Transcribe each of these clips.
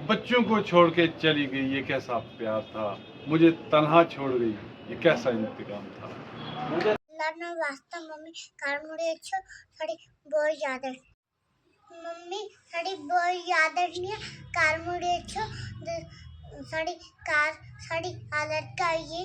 बच्चों को छोड़ के चली गई, ये कैसा प्यार था। मुझे तन्हा छोड़ गई, ये कैसा इंतकाम था। ನನ್ನ ವಾಸ್ತ ಮಮ್ಮಿ कार मुड़े अच्छो थोड़ी बहुत ज्यादा मम्मी थोड़ी बहुत ज्यादा नहीं है कार मुड़े अच्छो थोड़ी कार थोड़ी आदत का ये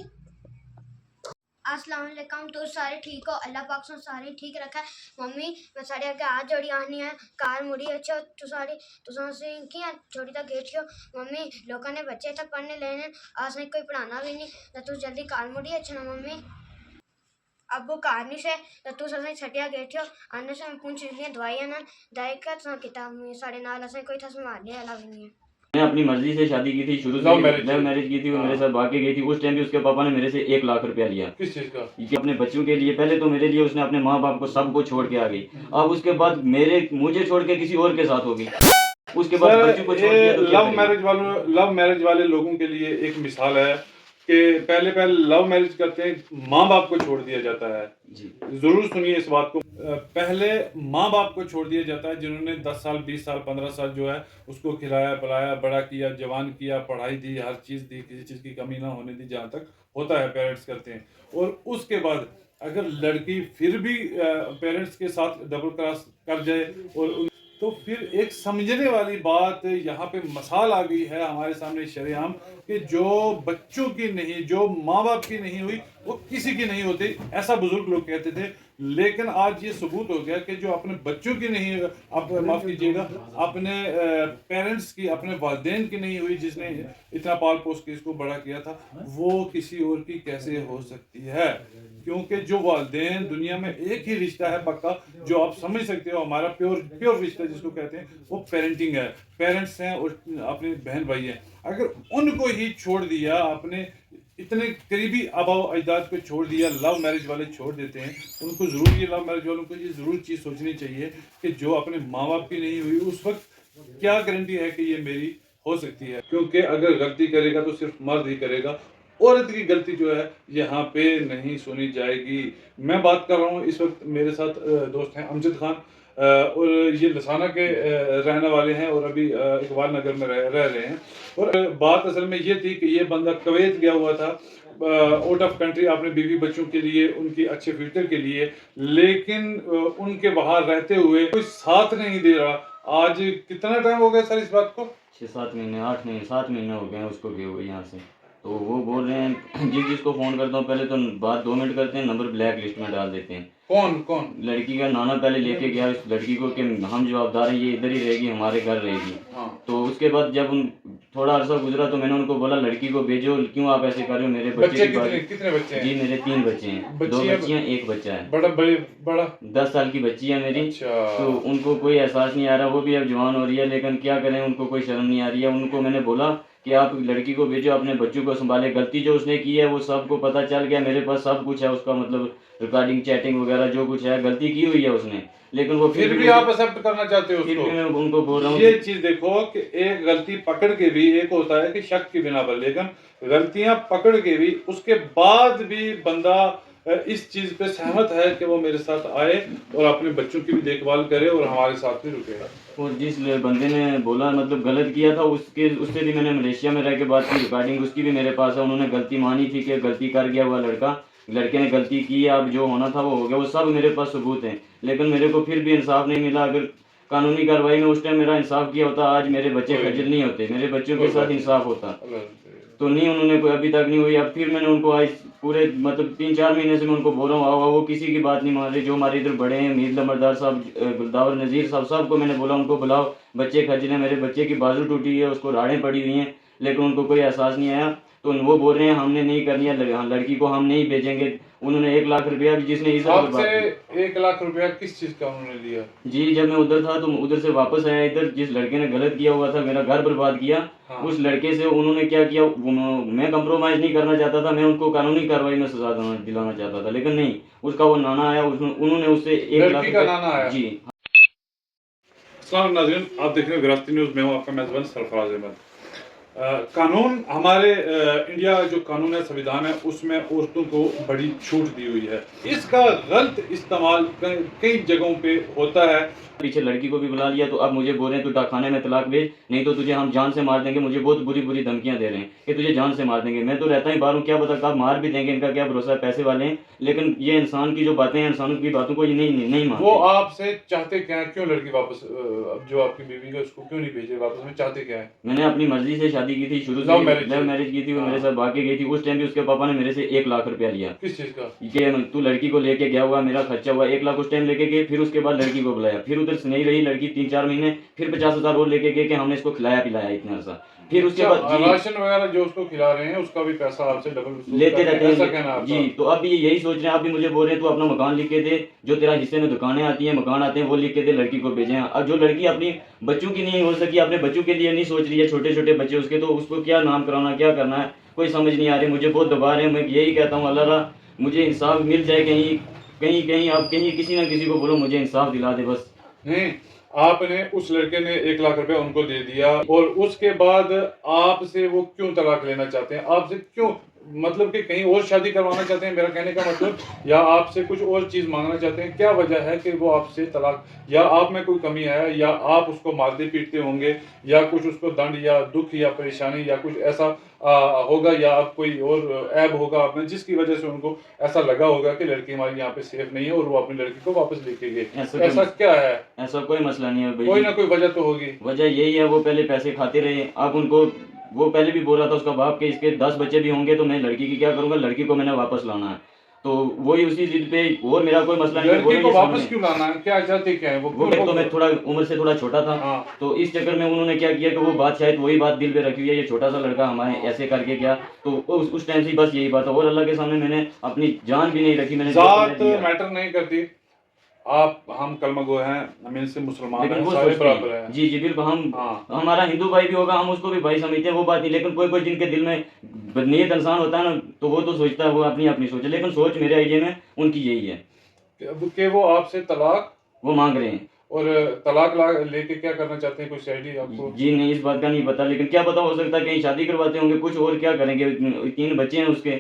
अस्सलाम वालेकुम। तो सारे ठीक हो? अल्लाह पाक से सारे ठीक रखा है। मम्मी मैं सारे आगे हाथ जोड़ी आनी है कार मुड़ी अच्छा तो सारी तो से किया छोटी तक गेट हो मम्मी लोगों ने बच्चे तक पढ़ने लेने आज नहीं कोई पढ़ाना भी नहीं तो तू जल्दी कार मुड़ी अच्छा ना मम्मी अब वो कहानी से तू ससे छटिया गेठियो आने से पूछ रही दवाइयां ना दाई का तो किताब में साढ़े नाल असें कोई था संभालने वाला भी नहीं है। मैं अपनी मर्जी से शादी की थी, शुरू से लव मैरिज की थी। वो मेरे साथ भाग के गई थी। उस टाइम भी उसके पापा ने मेरे से 1 लाख रुपया लिया। किस चीज का? कि अपने बच्चों के लिए। पहले तो मेरे लिए उसने अपने माँ बाप को सबको छोड़ के आ गई। अब उसके बाद मुझे छोड़ के किसी और के साथ हो गई। उसके बाद बच्चों को छोड़ दिया। तो लव मैरिज वाले लोगों के लिए एक मिसाल है कि पहले लव मैरिज करते हैं, माँ बाप को छोड़ दिया जाता है। जी जरूर सुनिए इस बात को। पहले माँ बाप को छोड़ दिया जाता है जिन्होंने 10 साल 20 साल 15 साल जो है उसको खिलाया पिलाया बड़ा किया जवान किया पढ़ाई दी हर चीज़ दी, किसी चीज़ की कमी ना होने दी, जहाँ तक होता है पेरेंट्स करते हैं। और उसके बाद अगर लड़की फिर भी पेरेंट्स के साथ डबल क्रॉस कर जाए और तो फिर एक समझने वाली बात यहाँ पे मसाल आ गई है हमारे सामने शरेआम कि जो बच्चों की नहीं, जो माँ बाप की नहीं हुई वो किसी की नहीं होती, ऐसा बुजुर्ग लोग कहते थे। लेकिन आज ये सबूत हो गया कि जो अपने बच्चों की नहीं, आप माफ कीजिएगा, अपने पेरेंट्स की, अपने वालिदैन की नहीं हुई, जिसने इतना पाल पोस के इसको बड़ा किया था, वो किसी और की कैसे हो सकती है। क्योंकि जो वालिदैन दुनिया में एक ही रिश्ता है पक्का, जो आप समझ सकते हो, हमारा प्योर रिश्ता जिसको कहते हैं, वो पेरेंटिंग है। पेरेंट्स हैं और अपने बहन भाई हैं। अगर उनको ही छोड़ दिया, अपने इतने करीबी आबाओ अजदाद को छोड़ दिया, लव मैरिज वाले छोड़ देते हैं, उनको ज़रूर, ये लव मैरिज वालों को ये ज़रूर चीज़ सोचनी चाहिए कि जो अपने माँ बाप की नहीं हुई उस वक्त क्या गारंटी है कि ये मेरी हो सकती है। क्योंकि अगर गलती करेगा तो सिर्फ मर्द ही करेगा, औरत की गलती जो है यहाँ पे नहीं सुनी जाएगी। मैं बात कर रहा हूँ, इस वक्त मेरे साथ दोस्त हैं अमजद खान, और ये लसाना के रहने वाले हैं और अभी इकबाल नगर में रह रहे हैं। और बात असल में ये थी कि ये बंदा कुवैत गया हुआ था, आउट ऑफ कंट्री, अपने बीवी बच्चों के लिए, उनकी अच्छे फ्यूचर के लिए, लेकिन उनके बाहर रहते हुए कोई साथ नहीं दे रहा। आज कितना टाइम हो गया सर इस बात को? 6-7 महीने 8 महीने 7 महीने हो गए हैं उसको गए हुए यहाँ से। तो वो बोल रहे हैं जिसको फ़ोन करता हूँ पहले तो बात 2 मिनट करते हैं, नंबर ब्लैक लिस्ट में डाल देते हैं। कौन? लड़की का नाना पहले लेके गया इस लड़की को कि हम जवाबदार हैं, ये इधर ही रहेगी, हमारे घर रहेगी। हाँ। तो उसके बाद जब थोड़ा अर्सा गुजरा तो मैंने उनको बोला लड़की को भेजो, क्यों आप ऐसे कर रहे हो, मेरे बच्चे की बात। कितने बच्चे हैं? जी मेरे 3 बच्चे हैं, 2 बच्चियाँ 1 बच्चा है। बड़ा 10 साल की बच्ची है मेरी। अच्छा। तो उनको कोई एहसास नहीं आ रहा, वो भी अब जवान हो रही है, लेकिन क्या करें, उनको कोई शर्म नहीं आ रही है। उनको मैंने बोला कि आप लड़की को भेजो, अपने बच्चों को संभाले। गलती जो उसने की है वो सबको पता चल गया, मेरे पास सब कुछ है उसका, मतलब रिकॉर्डिंग चैटिंग वगैरह जो कुछ है, गलती की हुई है उसने, लेकिन वो फिर भी आप एक्सेप्ट करना चाहते हो फिर उसको? भी मैं उनको बोल रहा हूँ ये चीज देखो कि एक गलती पकड़ के भी एक होता है कि शक की बिना पर, लेकिन गलतियां पकड़ के भी उसके बाद भी बंदा इस चीज पे सहमत है कि वो मेरे साथ आए और अपने बच्चों की भी देखभाल करे और हमारे साथ भी रुके। और जिस बंदे ने बोला मतलब गलत किया था उससे भी मैंने मलेशिया में रह के बात की, रिकॉर्डिंग उसकी भी मेरे पास है। उन्होंने गलती मानी थी कि गलती कर गया हुआ लड़के ने गलती की है, अब जो होना था वो हो गया, वो सब मेरे पास सबूत हैं। लेकिन मेरे को फिर भी इंसाफ नहीं मिला। अगर कानूनी कार्रवाई में उस टाइम मेरा इंसाफ किया होता, आज मेरे बच्चे खज्जल नहीं होते, मेरे बच्चों के साथ इंसाफ होता। तो नहीं, उन्होंने कोई अभी तक नहीं हुई। अब फिर मैंने उनको आज पूरे मतलब 3-4 महीने से मैं उनको बोल रहा हूँ आओ, वो किसी की बात नहीं मान रही। जो हमारे इधर बड़े हैं, मीर लमरदार साहब, गुलदावर नज़ीर साहब, सबको मैंने बोला उनको बुलाओ, बच्चे खज्जल हैं, मेरे बच्चे की बाजू टूटी है, उसको राड़ें पड़ी हुई हैं, लेकिन उनको कोई एहसास नहीं आया। तो वो बोल रहे हैं हमने नहीं करनी है, लड़की को हम नहीं भेजेंगे। उन्होंने 1 लाख रुपया भी, जिसने इस आपसे 1 लाख रुपया किस चीज का उन्होंने लिया? जी जब मैं उधर था तो उधर से वापस आया इधर, जिस लड़के ने गलत किया हुआ था, मेरा घर बर्बाद किया। हाँ। उस लड़के से उन्होंने क्या किया, मैं कंप्रोमाइज नहीं करना चाहता था, मैं उनको कानूनी कार्रवाई में सजा दिलाना चाहता था, लेकिन नहीं, उसका वो नाना आया, उन्होंने उससे 1 लाख का नाना आया? जी। अस्सलाम नाज़रीन, आप देख रहे हैं विरासती न्यूज़ में हूँ आपका मेज़बान सरफराज अहमद। कानून हमारे इंडिया जो कानून है, संविधान है, उसमें औरतों को बड़ी छूट दी हुई है। इसका गलत इस्तेमाल कई जगहों पे होता है। पीछे लड़की को भी बुला लिया, तो अब मुझे बोल रहे हैं तू डाकखाने में तलाक भेज, नहीं तो तुझे हम जान से मार देंगे। मुझे बहुत बुरी बुरी धमकियां दे रहे हैं कि तुझे जान से मार देंगे। मैं तो रहता ही बाहर हूँ, क्या पता कब मार भी देंगे, इनका क्या भरोसा है, पैसे वाले हैं। लेकिन ये इंसान की जो बातें हैं, इंसानों की बातों को ये नहीं मानते। वो आपसे चाहते क्या है? क्यों लड़की वापस अब जो आपकी बीवी है उसको क्यों नहीं भेजे वापस में? चाहते क्या है? मैंने अपनी मर्जी से शादी की थी, शुरू से लव मैरिज लव मैरिज की थी। वो मेरे साथ भाग के गई थी। उस टाइम भी उसके पापा ने मेरे से 1 लाख रुपया लिया। किस चीज का? ये तू लड़की को लेके गया हुआ, मेरा खर्चा हुआ 1 लाख उस टाइम लेके गए। फिर उसके बाद लड़की को बुलाया, फिर उधर से नहीं रही लड़की 3-4 महीने, फिर 50,000 और लेके गए कि हमने इसको खिलाया पिलाया इतना सा। फिर उसके बाद जी राशन वगैरह जो उसको खिला रहे हैं उसका भी पैसा आपसे डबल वसूल लेते कर रहे रहते हैं, ऐसा हैं कहना है जी। आपका? तो अब ये यही सोच रहे हैं, आप भी मुझे बोल रहे हैं तू अपना मकान लिख के दे, जो तेरा हिस्से में दुकानें आती हैं, मकान आते हैं, वो लिख के दे, लड़की को भेजें। अब जो लड़की अपनी बच्चों की नहीं हो सकी, अपने बच्चों के लिए नहीं सोच रही है, छोटे छोटे बच्चे उसके, तो उसको क्या नाम कराना, क्या करना है, कोई समझ नहीं आ रही। मुझे बहुत दबा रहे हैं। मैं यही कहता हूँ अल्लाह रा मुझे इंसाफ मिल जाए, कहीं कहीं कहीं आप कहीं किसी ना किसी को बोलो मुझे इंसाफ दिला दे बस। नहीं, आपने उस लड़के ने 1 लाख रुपए उनको दे दिया और उसके बाद आपसे वो क्यों तलाक लेना चाहते हैं? आपसे क्यों, मतलब कि कहीं और शादी करवाना चाहते हैं, मेरा कहने का मतलब, या आपसे कुछ और चीज मांगना चाहते हैं? क्या वजह है कि वो आपसे तलाक, या आप में कोई कमी है, या आप उसको मारते पीटते होंगे, या कुछ उसको दंड या दुख या परेशानी या कुछ ऐसा होगा, या आप कोई और ऐब होगा आप में जिसकी वजह से उनको ऐसा लगा होगा कि लड़की हमारी यहाँ पे सेफ नहीं है और वो अपनी लड़की को वापस लेके गए? ऐसा क्या है? ऐसा कोई मसला नहीं है कोई भाई। ना कोई वजह तो होगी। वजह यही है, वो पहले पैसे खाते रहे। अब उनको वो पहले भी बोल रहा था उसका बाप के इसके 10 बच्चे भी होंगे तो मैं लड़की की क्या करूंगा, लड़की को मैंने वापस लाना है। तो वही उसी जिद पे, और मेरा कोई मसला नहीं है। लड़की को ये वापस सामने- क्यों लाना है? क्या चाहते क्या है वो? वो एक तो मैं थोड़ा उम्र से थोड़ा छोटा था, हाँ। तो इस चक्कर में उन्होंने क्या किया कि वो बात शायद वही बात दिल पे रखी हुई है, ये छोटा सा लड़का हमारे ऐसे करके क्या, तो उस टाइम से ही बस यही बात है। और अल्लाह के सामने मैंने अपनी जान भी नहीं रखी, मैंने जो जात दिया। मैटर नहीं करती। आप, हम कलमा गो हैं, हम इनसे मुसलमान लेकिन हैं, वो सारे सोचते बराबर हैं हैं। जी जी बिल्कुल, हम हाँ। हमारा हिंदू भाई भी होगा, हम उसको भी भाई समझते हैं, वो बात नहीं। लेकिन कोई कोई जिनके दिल में नेक इंसान होता है ना, तो वो तो सोचता है, वो अपनी अपनी सोच है। लेकिन सोच मेरे आइडिया में उनकी यही है कि वो आपसे तलाक वो मांग रहे हैं। और तलाक लेके क्या करना चाहते हैं? कोई आइडिया आपको? जी नहीं, इस बात का नहीं पता, लेकिन क्या पता, हो सकता है कहीं शादी करवाते होंगे कुछ, और क्या करेंगे। 3 बच्चे हैं उसके।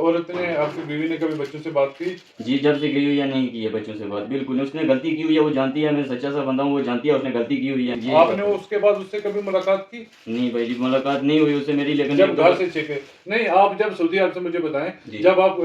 औरत ने, आपकी बीवी ने कभी बच्चों से बात की? जी, जब से गई हुई है नहीं की है बच्चों से बात, बिल्कुल नहीं। उसने गलती की हुई है, वो जानती है, मैं सच्चा सा बंदा हूँ, वो जानती है उसने गलती की हुई है जी। आपने उसके बाद उससे कभी मुलाकात की? नहीं भाई जी, मुलाकात नहीं हुई उससे मेरी। लेकिन जब घर से चेके नहीं, आप जब सऊदी अरब से, मुझे बताएं, जी। जब आप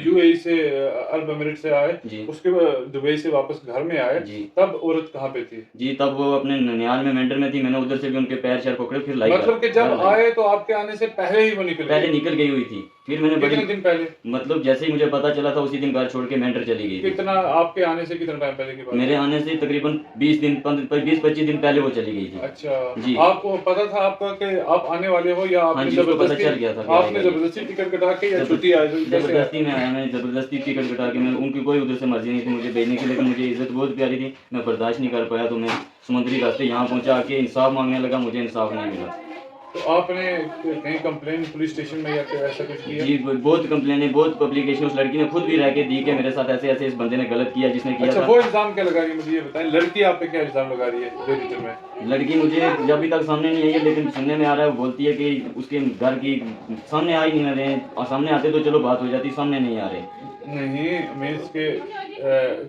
यूएई से, अरब एमिरेट से आए, जी। उसके बाद दुबई से वापस घर में आए, जी। तब औरत कहाँ पे थी? जी, तब वो अपने ननिहाल में मेंटर में थी। मैंने उधर से भी उनके पैर शैर पकड़े, फिर लाई मतलब कि जब आए तो आपके आने से पहले ही वो निकल पहले गई? निकल गई हुई थी। फिर मैंने कितने बड़ी दिन पहले? मतलब जैसे ही मुझे पता चला था उसी दिन घर छोड़ के मेंटर चली गई थी। कितना, आपके आने से कितना टाइम पहले की बात है? मेरे आने से तकरीबन 20-25 दिन पहले वो चली गई थी। अच्छा जी। आपको पता था आपका कि आप आने वाले हो, या हाँ आपने जी, उसको पता जबरदस्ती, चल गया था कि आपने आएगा। जबरदस्ती टिकट कटा के या छुट्टी आई? कैसे? जबरदस्ती में आया, मैंने जबरदस्ती टिकट कटा के। मैं, उनकी कोई उधर से मर्जी नहीं थी मुझे भेजने की, लेकिन मुझे इज्जत बहुत प्यारी थी, मैं बर्दाश्त नहीं कर पाया, तो मैं समुद्री रास्ते यहाँ पहुँचा के इंसाफ मांगने लगा। मुझे इंसाफ नहीं मिला। तो आपने कहीं कंप्लेन पुलिस स्टेशन में या फिर ऐसा कुछ किया? जी, बहुत कंप्लेनें, बहुत पब्लिकेशन उस लड़की ने खुद भी रह के दी कि मेरे साथ ऐसे ऐसे इस बंदे ने गलत किया, जिसने किया अच्छा, था। वो इल्जाम क्या लगा रही है, मुझे ये बताएं। लड़की आप पे क्या इल्जाम लगा रही है जो रिटर्न में? लड़की मुझे अभी तक सामने नहीं आई है, लेकिन सुनने में आ रहा है, वो बोलती है कि उसके घर की सामने आ ही नहीं रहे, और सामने आते तो चलो बात हो जाती, सामने नहीं आ रहे। नहीं, मीन्स के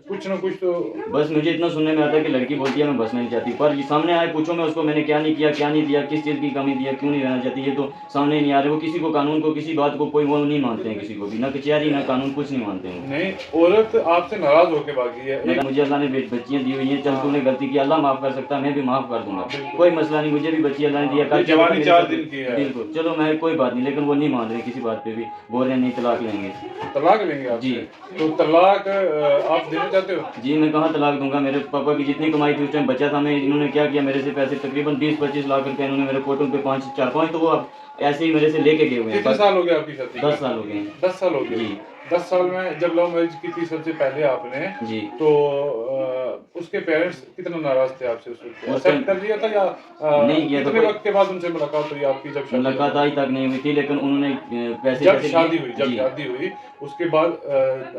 कुछ ना कुछ तो। बस मुझे इतना सुनने में आता है कि लड़की बोलती है मैं बसना नहीं चाहती, पर ये सामने आए पूछो मैं उसको मैंने क्या नहीं किया, क्या नहीं दिया, किस चीज़ की कमी दिया, क्यों नहीं रहना चाहती, ये तो सामने नहीं आ रहे। वो किसी को, कानून को, किसी बात को कोई वो नहीं मानते हैं, किसी को भी, ना कचहरी ना कानून, कुछ नहीं मानते हैं। नहीं, औरत आपसे नाराज होकर भागी है। मुझे अल्लाह ने बच्चियां दी हुई हैं, चल तूने गलती की, अल्लाह माफ कर सकता है, मैं भी माफ कर दूंगा, कोई मसला नहीं। मुझे भी बच्ची अल्लाह ने दिया, ये जवानी 4 दिन की है। बिल्कुल, चलो मैं कोई बात नहीं, लेकिन वो नहीं मान रहे किसी बात पे भी, बोल रहे हैं नहीं तलाक लेंगे। तलाक लेंगे आप? जी। तो तलाक आप देना चाहते हो? जी, मैं कहाँ तलाक दूंगा। मेरे पापा की जितनी कमाई थी उस टाइम बचा था, मैं, इन्होंने क्या किया, मेरे से पैसे तकरीबन 20-25 लाख रुपए इन्होंने मेरे फोटो पे 5-4 तो वो अब ऐसे ही मेरे से लेके गए हुए हैं। कितने साल हो गए आपकी शादी? 10 साल हो गए हैं। 10 साल हो गए। जी। 10 साल में जब लव मैरिज की थी सबसे पहले आपने, जी। तो उसके पेरेंट्स कितना नाराज थे आपसे उस वक्त? उस एक्सेप्ट टाइम कर लिया था या नहीं किया था कितने कोई, वक्त के बाद उनसे मुलाकात हुई आपकी जब शादी मुलाकात आज तक नहीं हुई थी, लेकिन उन्होंने पैसे जब कैसे शादी लिए हुई, जब जी शादी हुई उसके बाद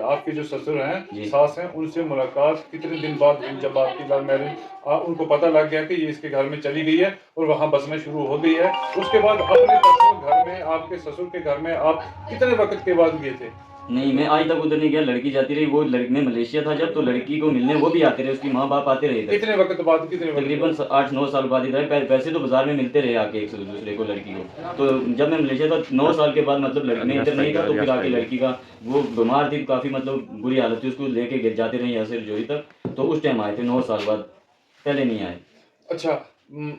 आपके जो ससुर हैं, जी। सास हैं, उनसे मुलाकात कितने दिन बाद हुई जब आपकी लव मैरिज उनको पता लग गया कि ये इसके घर में चली गई है और वहाँ बसना शुरू हो गई है? उसके बाद अपने पर्सनल घर में, आपके ससुर के घर में आप कितने वक्त के बाद गए थे? नहीं, मैं आज तक उधर नहीं गया, लड़की जाती रही, वो लड़की, मैं मलेशिया था जब, तो लड़की को मिलने वो भी आते रहे, उसकी माँ बाप आते रहे इधर। कितने वक्त बाद, कितने वक्त तकरीबन बाद? 8-9 साल बाद इधर पैसे तो बाजार में मिलते रहे आके एक दूसरे को, लड़की को। तो जब मैं मलेशिया था 9 साल के बाद, मतलब लड़की में इधर नहीं था, तो फिर आके लड़की का वो बीमार थी, काफ़ी मतलब बुरी हालत थी, उसको लेके गिर जाते रहे यहाँ से रजौरी तक, तो उस टाइम आए थे 9 साल बाद, पहले नहीं आए। अच्छा,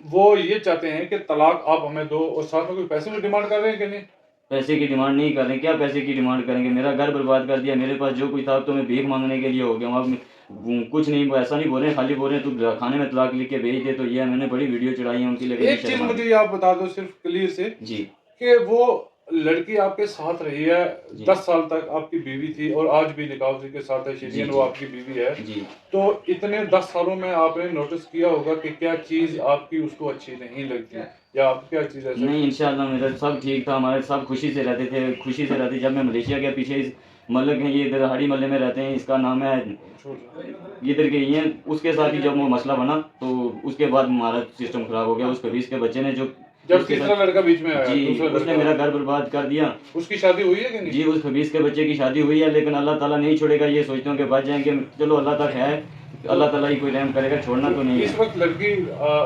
वो ये चाहते हैं कि तलाक आप हमें दो और साथ में कोई पैसे में डिमांड कर रहे हैं कि नहीं? पैसे की डिमांड नहीं कर रहे, क्या पैसे की डिमांड करेंगे? मेरा घर बर्बाद कर दिया, मेरे पास जो कुछ था, अब तो मैं भीख मांगने के लिए हो गया हूँ। अब कुछ नहीं, वो ऐसा नहीं बोल रहे हैं, खाली बोल रहे हैं तू खाने में तलाक लिख के भेज दे, तो ये मैंने बड़ी वीडियो चढ़ाई है उनकी, लेकिन एक चीज मुझे ये आप बता दो सिर्फ क्लियर से, जी कि वो लड़की आपके साथ रही है, जी 10 साल तक आपकी बीवी थी और आज भी निकाह उसी के साथ है, शेरियन जी, वो आपकी बीवी है। जी तो इतने 10 सालों में आपने नोटिस किया होगा कि क्या चीज आपकी उसको अच्छी नहीं लगती, या आप क्या चीज ऐसा? नहीं, इंशाल्लाह मेरा सब ठीक था, हमारे सब खुशी से रहते थे, खुशी से रहते। जब मैं मलेशिया गया, पीछे इस मतलब कि ये इधर हाड़ी मोहल्ले में रहते हैं, इसका नाम है, इधर के ही हैं, उसके साथ ही जब वो मसला बना, तो उसके बाद हमारा सिस्टम खराब हो गया। उस कबीर के बच्चे ने जो जब उसके तीसरा साथ लड़का बीच में आया, जी, दूसरा उसने मेरा लड़का, घर बर्बाद कर दिया। उसकी शादी हुई है कि नहीं? जी, उस खबीस के बच्चे की शादी हुई है, लेकिन अल्लाह ताला नहीं छोड़ेगा, ये सोचता हूँ कि बच जाएंगे, चलो अल्लाह तक है, अल्लाह ताला ही कोई रहम करेगा, छोड़ना तो नहीं इस है। वक्त लड़की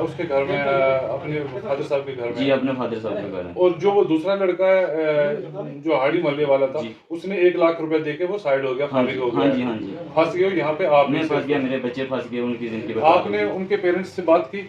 उसके घर में अपने फादर साहब के घर में जी, है। अपने फादर साहब के घर है। और जो वो दूसरा लड़का है जो हाड़ी मोहल्ले वाला था, जी। उसने 1 लाख रुपए देके वो साइड हो गया, हाँ फारिग जी, हो हाँ गया, जी, हाँ जी। फंस गए हो यहाँ पे आप मैं भी फंस गया, सिर्फ। मेरे बच्चे फंस गए, उनकी जिंदगी बर्बाद हो आपने गई। उनके पेरेंट्स से बात की?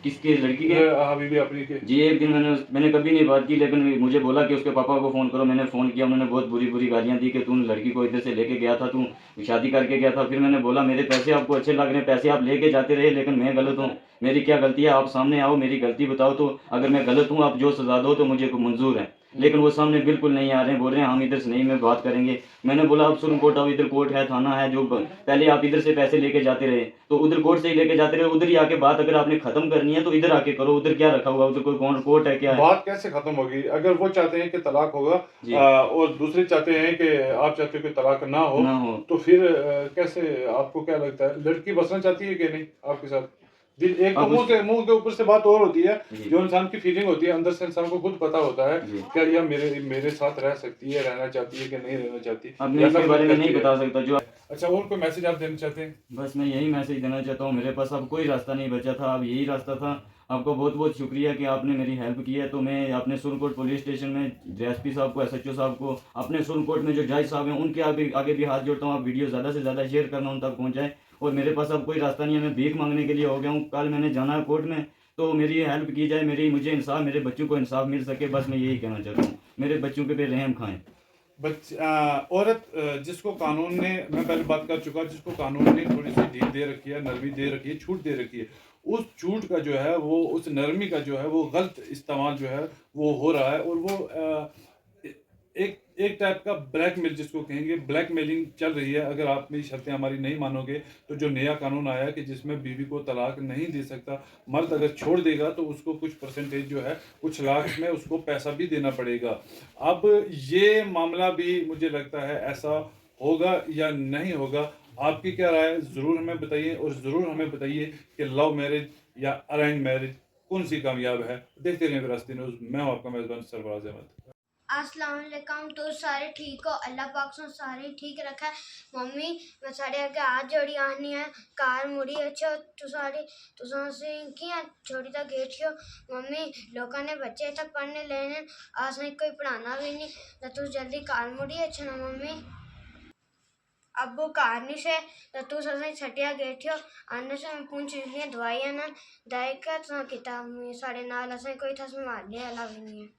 किसके, लड़की के? हबीबी अपनी के? जी, एक दिन मैंने कभी नहीं बात की, लेकिन मुझे बोला कि उसके पापा को फ़ोन करो। मैंने फ़ोन किया, उन्होंने बहुत बुरी-बुरी गालियाँ दी कि तूने लड़की को इधर से लेके गया था, तू शादी करके गया था। फिर मैंने बोला मेरे पैसे आपको अच्छे लग रहे हैं, पैसे आप लेके जाते रहे, लेकिन मैं गलत हूँ, मेरी क्या गलती है? आप सामने आओ, मेरी गलती बताओ, तो अगर मैं गलत हूँ, आप जो सज़ा दो तो मुझे मंज़ूर है। लेकिन वो सामने बिल्कुल नहीं आ रहे हैं, बोल रहे हैं हम इधर से नहीं, मैं बात करेंगे। मैंने बोला आप सुरन कोट आओ, इधर कोर्ट है, थाना है, जो पहले आप इधर से पैसे लेके जाते रहे, तो उधर कोर्ट से ही लेके जाते रहे, उधर ही आके बात अगर आपने खत्म करनी है तो इधर आके करो, उधर क्या रखा हुआ, उधर कोई कौन कोर्ट है क्या है? बात कैसे खत्म होगी अगर वो चाहते हैं कि तलाक होगा जी। और दूसरे चाहते हैं कि आप चाहते हो कि तलाक ना हो, ना हो। तो फिर कैसे, आपको क्या लगता है लड़की बसना चाहती है कि नहीं आपके साथ? दिल एक तो अब मुंह के ऊपर से बात और होती है, जी। जो इंसान की फीलिंग होती है अंदर से इंसान को खुद पता होता है जी। क्या यह मेरे साथ रह सकती है, रहना चाहती है कि नहीं रहना चाहती, अब मैं या इसके सब बारे में करती नहीं है। बता सकता जो। अच्छा, और कोई मैसेज आप देना चाहते हैं? बस मैं यही मैसेज देना चाहता हूँ, मेरे पास अब कोई रास्ता नहीं बचा था, अब यही रास्ता था। आपको बहुत बहुत शुक्रिया कि आपने मेरी हेल्प की है। तो मैं अपने सुरनकोट पुलिस स्टेशन में एसपी साहब को, एसएचओ साहब को, अपने सुरनकोट में जो जज साहब हैं उनके आगे भी हाथ जोड़ता हूँ, आप वीडियो ज़्यादा से ज़्यादा शेयर करना, उन तक पहुँचाएँ। और मेरे पास अब कोई रास्ता नहीं है, मैं भीख मांगने के लिए हो गया हूँ। कल मैंने जाना है कोर्ट में, तो मेरी हेल्प की जाए, मुझे इंसाफ, मेरे बच्चों को इंसाफ मिल सके, बस मैं यही कहना चाहता हूँ, मेरे बच्चों पे रहम खाएँ। औरत जिसको कानून ने, मैं पहले बात कर चुका, जिसको कानून ने थोड़ी सी ढील दे रखी है, नरमी दे रखी है, छूट दे रखी है, उस छूट का जो है वो, उस नरमी का जो है वो गलत इस्तेमाल जो है वो हो रहा है। और वो एक टाइप का ब्लैकमेल, जिसको कहेंगे ब्लैकमेलिंग चल रही है। अगर आप मेरी शर्तें हमारी नहीं मानोगे तो जो नया कानून आया कि जिसमें बीवी को तलाक नहीं दे सकता, मर्द अगर छोड़ देगा तो उसको कुछ परसेंटेज जो है, कुछ लाख में उसको पैसा भी देना पड़ेगा। अब ये मामला भी मुझे लगता है ऐसा होगा या नहीं होगा, आपकी क्या राय है ज़रूर हमें बताइए। और ज़रूर हमें बताइए कि लव मैरिज या अरेंज मैरिज कौन सी कामयाब है। देखते रहें विरासती न्यूज़। मैं हूँ आपका मेज़बान सरफराज अहमद। अस्सलाम वालेकुम। तो सारे ठीक हो, अल्लाह पाक से सारे ठीक रखा है। मम्मी मैं सारे अगे हाथ जोड़ी आनी है, कार मुड़ी अच्छो तुसा से की छोटी ता गेठियो। मम्मी लोगों ने बच्चे तक पढ़ने लेने, आज नहीं कोई पढ़ाना भी नहीं, तो तू जल्दी कार मुड़ी अच्छो ना मम्मी। अब्बू कार नहीं से तो तू ससे छटिया गेठियो, आने से मैं पूछ रही दवाई ना दाई का किताब में साढ़े नाल असें कोई थस में मार लिया अला भी नहीं है।